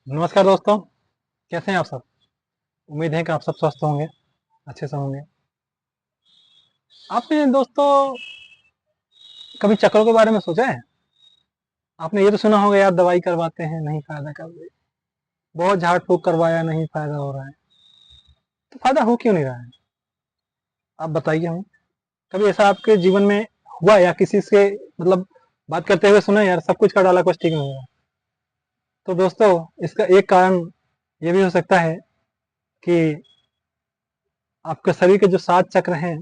नमस्कार दोस्तों। कैसे हैं आप सब? उम्मीद है कि आप सब स्वस्थ होंगे, अच्छे से होंगे। आपने दोस्तों कभी चक्रों के बारे में सोचा है? आपने ये तो सुना होगा यार, दवाई करवाते हैं नहीं फायदा कर रही, बहुत झाड़ फूक करवाया नहीं फायदा हो रहा है। तो फायदा हो क्यों नहीं रहा है? आप बताइए हमें। कभी ऐसा आपके जीवन में हुआ या किसी से मतलब बात करते हुए सुना यार सब कुछ कर डाला कुछ ठीक नहीं हुआ? तो दोस्तों इसका एक कारण ये भी हो सकता है कि आपके शरीर के जो 7 चक्र हैं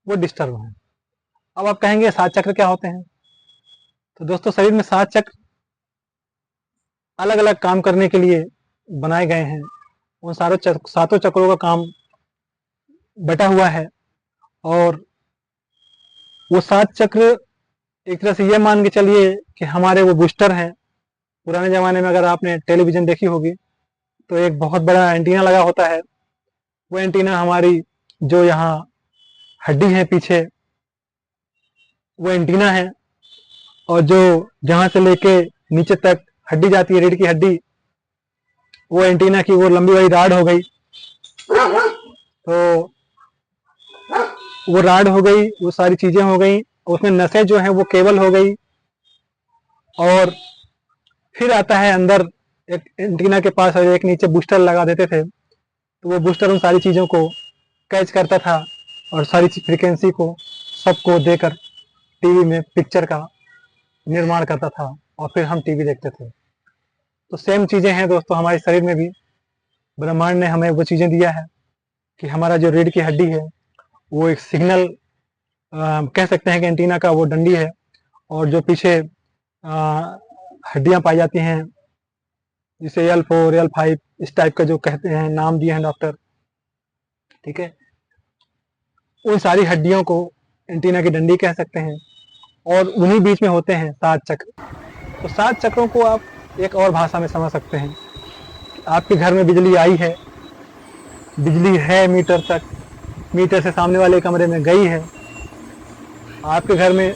वो डिस्टर्ब हैं। अब आप कहेंगे 7 चक्र क्या होते हैं? तो दोस्तों शरीर में 7 चक्र अलग अलग काम करने के लिए बनाए गए हैं। उन सातों चक्रों का काम बटा हुआ है। और वो 7 चक्र एक तरह से ये मान के चलिए कि हमारे वो बूस्टर हैं। पुराने जमाने में अगर आपने टेलीविजन देखी होगी तो एक बहुत बड़ा एंटीना लगा होता है। वो एंटीना हमारी जो यहाँ हड्डी है पीछे, वो एंटीना है। और जो जहां से लेके नीचे तक हड्डी जाती है, रीढ़ की हड्डी, वो एंटीना की वो लंबी वाली राड हो गई। तो वो राड हो गई, वो सारी चीजें हो गई। उसमें नसें जो है वो केबल हो गई। और फिर आता है अंदर एक एंटीना के पास और एक नीचे बूस्टर लगा देते थे। तो वो बूस्टर उन सारी चीजों को कैच करता था और सारी फ्रीक्वेंसी को सबको देकर टीवी में पिक्चर का निर्माण करता था। और फिर हम टीवी देखते थे। तो सेम चीजें हैं दोस्तों हमारे शरीर में भी। ब्रह्मांड ने हमें वो चीजें दिया है कि हमारा जो रीढ़ की हड्डी है वो एक सिग्नल कह सकते हैं कि एंटीना का वो डंडी है। और जो पीछे हड्डियां पाई जाती हैं जिसे L4 L5 इस टाइप का जो कहते हैं, नाम दिए हैं डॉक्टर, ठीक है। उन सारी हड्डियों को एंटीना की डंडी कह सकते हैं। और उन्हीं बीच में होते हैं 7 चक्र। तो 7 चक्रों को आप एक और भाषा में समझ सकते हैं। आपके घर में बिजली आई है, बिजली है मीटर तक, मीटर से सामने वाले कमरे में गई है। आपके घर में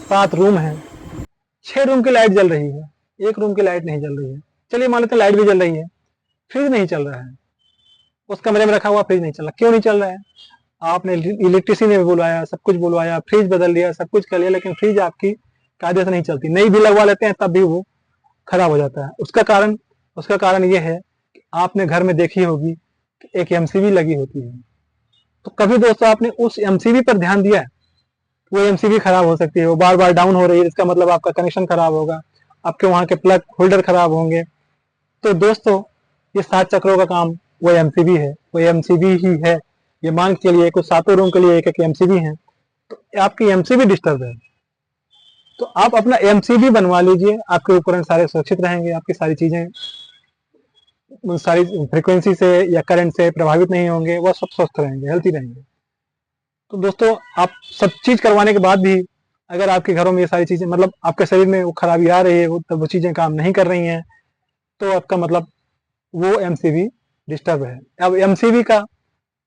7 रूम है, 6 रूम की लाइट जल रही है, एक रूम की लाइट नहीं जल रही है। चलिए मान लेते हैं लाइट भी जल रही है, फ्रिज नहीं चल रहा है। उस कमरे में रखा हुआ फ्रिज नहीं चल रहा, क्यों नहीं चल रहा है? आपने इलेक्ट्रिशियन ने बुलवाया, सब कुछ बुलवाया, फ्रिज बदल दिया, सब कुछ कर लिया, लेकिन फ्रिज आपकी कायदे से नहीं चलती। नई भी लगवा लेते हैं तब भी वो खराब हो जाता है। उसका कारण ये है कि आपने घर में देखी होगी कि एक एमसीबी लगी होती है। तो कभी दोस्तों आपने उस एमसीबी पर ध्यान दिया है? वो एमसीबी खराब हो सकती है, वो बार बार डाउन हो रही है, इसका मतलब आपका कनेक्शन खराब होगा, आपके वहां के प्लग होल्डर खराब होंगे। तो दोस्तों ये 7 चक्रों का काम वो एमसीबी है, वो एमसीबी ही है। ये मान के चलिए कुछ 7 रूम के लिए एक एक एमसीबी है। तो आपकी एमसीबी डिस्टर्ब है, तो आप अपना एमसीबी बनवा लीजिए। आपके उपकरण सारे सुरक्षित रहेंगे, आपकी सारी चीजें उन सारी फ्रीक्वेंसी से या करंट से प्रभावित नहीं होंगे, वह सब स्वस्थ रहेंगे, हेल्थी रहेंगे। तो दोस्तों आप सब चीज करवाने के बाद भी अगर आपके घरों में ये सारी चीजें मतलब आपके शरीर में वो खराबी आ रही है, वो चीजें काम नहीं कर रही हैं, तो आपका मतलब वो एमसीबी डिस्टर्ब है। अब एमसीबी का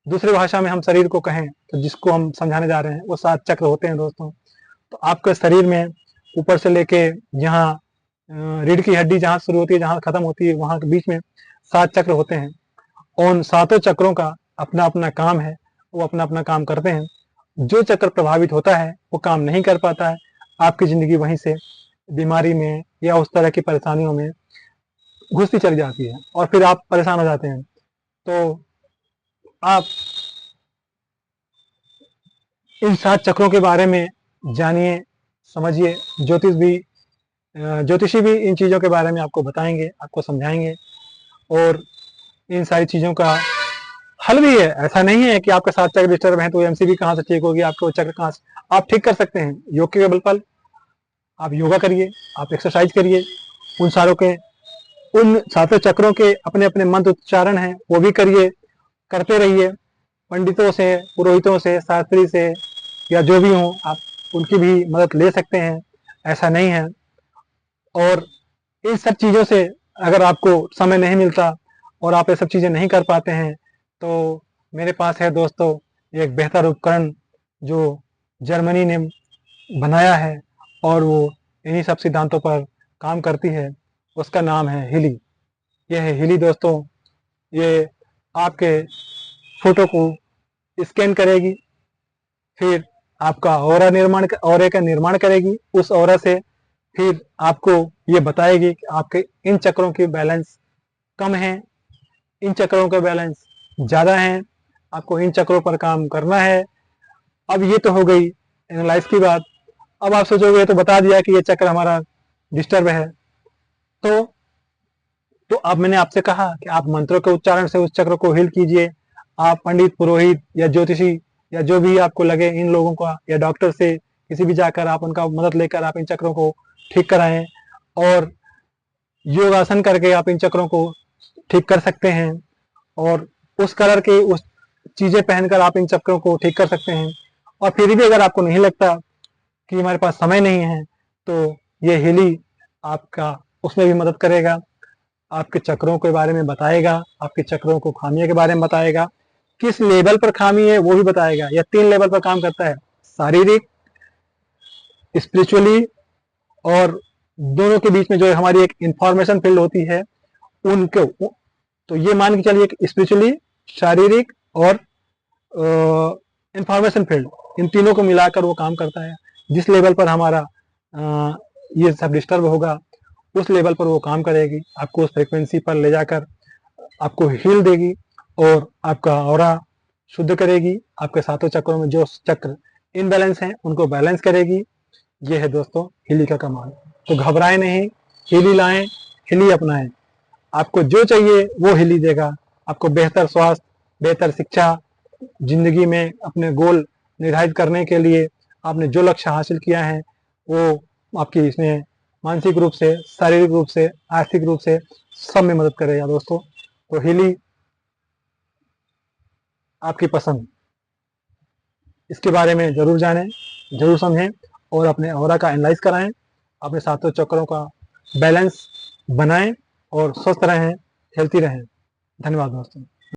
दूसरी भाषा में हम शरीर को कहें तो जिसको हम समझाने जा रहे हैं वो 7 चक्र होते हैं दोस्तों। तो आपके शरीर में ऊपर से लेके यहाँ रीढ़ की हड्डी जहाँ शुरू होती है जहाँ खत्म होती है वहां के बीच में 7 चक्र होते हैं। उन सातों चक्रों का अपना अपना काम है, वो अपना अपना काम करते हैं। जो चक्र प्रभावित होता है वो काम नहीं कर पाता है, आपकी जिंदगी वहीं से बीमारी में या उस तरह की परेशानियों में घुसती चली जाती है और फिर आप परेशान हो जाते हैं। तो आप इन 7 चक्रों के बारे में जानिए, समझिए। ज्योतिषी भी इन चीज़ों के बारे में आपको बताएंगे, आपको समझाएंगे। और इन सारी चीज़ों का हल भी है। ऐसा नहीं है कि आपके 7 चक्र डिस्टर्ब हैं तो एमसीबी कहाँ से ठीक होगी, आपके वो चक्र कहाँ से आप ठीक कर सकते हैं? योग के बल पर आप योगा करिए, आप एक्सरसाइज करिए, उन सारों के उन सातों चक्रों के अपने अपने मंत्र उच्चारण हैं वो भी करिए, करते रहिए। पंडितों से, पुरोहितों से, शास्त्री से या जो भी हों आप उनकी भी मदद ले सकते हैं, ऐसा नहीं है। और इन सब चीज़ों से अगर आपको समय नहीं मिलता और आप ये सब चीज़ें नहीं कर पाते हैं तो मेरे पास है दोस्तों एक बेहतर उपकरण जो जर्मनी ने बनाया है और वो इन्हीं सब सिद्धांतों पर काम करती है। उसका नाम है हिली। ये है हीली दोस्तों। ये आपके फोटो को स्कैन करेगी, फिर आपका ऑरे का निर्माण करेगी। उस ऑरा से फिर आपको ये बताएगी कि आपके इन चक्रों की बैलेंस कम है, इन चक्रों का बैलेंस ज़्यादा है, आपको इन चक्रों पर काम करना है। अब ये तो हो गई एनालाइज की बात। अब आप सोचोगे तो बता दिया कि ये चक्र हमारा डिस्टर्ब है, तो अब मैंने आपसे कहा कि आप मंत्रों के उच्चारण से उस चक्र को हील कीजिए। आप पंडित, पुरोहित या ज्योतिषी या जो भी आपको लगे इन लोगों का, या डॉक्टर से किसी भी जाकर आप उनका मदद लेकर आप इन चक्रों को ठीक कराएं, और योगासन करके आप इन चक्रों को ठीक कर सकते हैं, और उस कलर के उस चीजें पहनकर आप इन चक्रों को ठीक कर सकते हैं। और फिर भी अगर आपको नहीं लगता कि हमारे पास समय नहीं है, तो ये हीली आपका उसमें भी मदद करेगा। आपके चक्रों के बारे में बताएगा, आपके चक्रों को खामियों के बारे में बताएगा, किस लेवल पर खामी है वो भी बताएगा। यह 3 लेवल पर काम करता है, शारीरिक, स्पिरिचुअली, और दोनों के बीच में जो हमारी एक इंफॉर्मेशन फील्ड होती है उनको, तो ये मान के चलिए कि स्पिरिचुअली, शारीरिक और इंफॉर्मेशन फील्ड, इन तीनों को मिलाकर वो काम करता है। जिस लेवल पर हमारा ये सब डिस्टर्ब होगा उस लेवल पर वो काम करेगी, आपको उस फ्रिक्वेंसी पर ले जाकर आपको हील देगी और आपका ऑरा शुद्ध करेगी। आपके सातों चक्रों में जो चक्र इनबैलेंस हैं उनको बैलेंस करेगी। ये है दोस्तों हीली का कमाल। तो घबराएं नहीं, हीली लाएं, हीली अपनाएं। आपको जो चाहिए वो हीली देगा। आपको बेहतर स्वास्थ्य, बेहतर शिक्षा, जिंदगी में अपने गोल निर्धारित करने के लिए आपने जो लक्ष्य हासिल किया है वो आपकी इसमें मानसिक रूप से, शारीरिक रूप से, आर्थिक रूप से सब में मदद करेगा दोस्तों। तो हीली आपकी पसंद, इसके बारे में जरूर जानें, जरूर समझें और अपने ऑरा का एनालाइज कराएं, अपने सातों चक्रों का बैलेंस बनाएं और स्वस्थ रहें, हेल्थी रहें। धन्यवाद दोस्तों।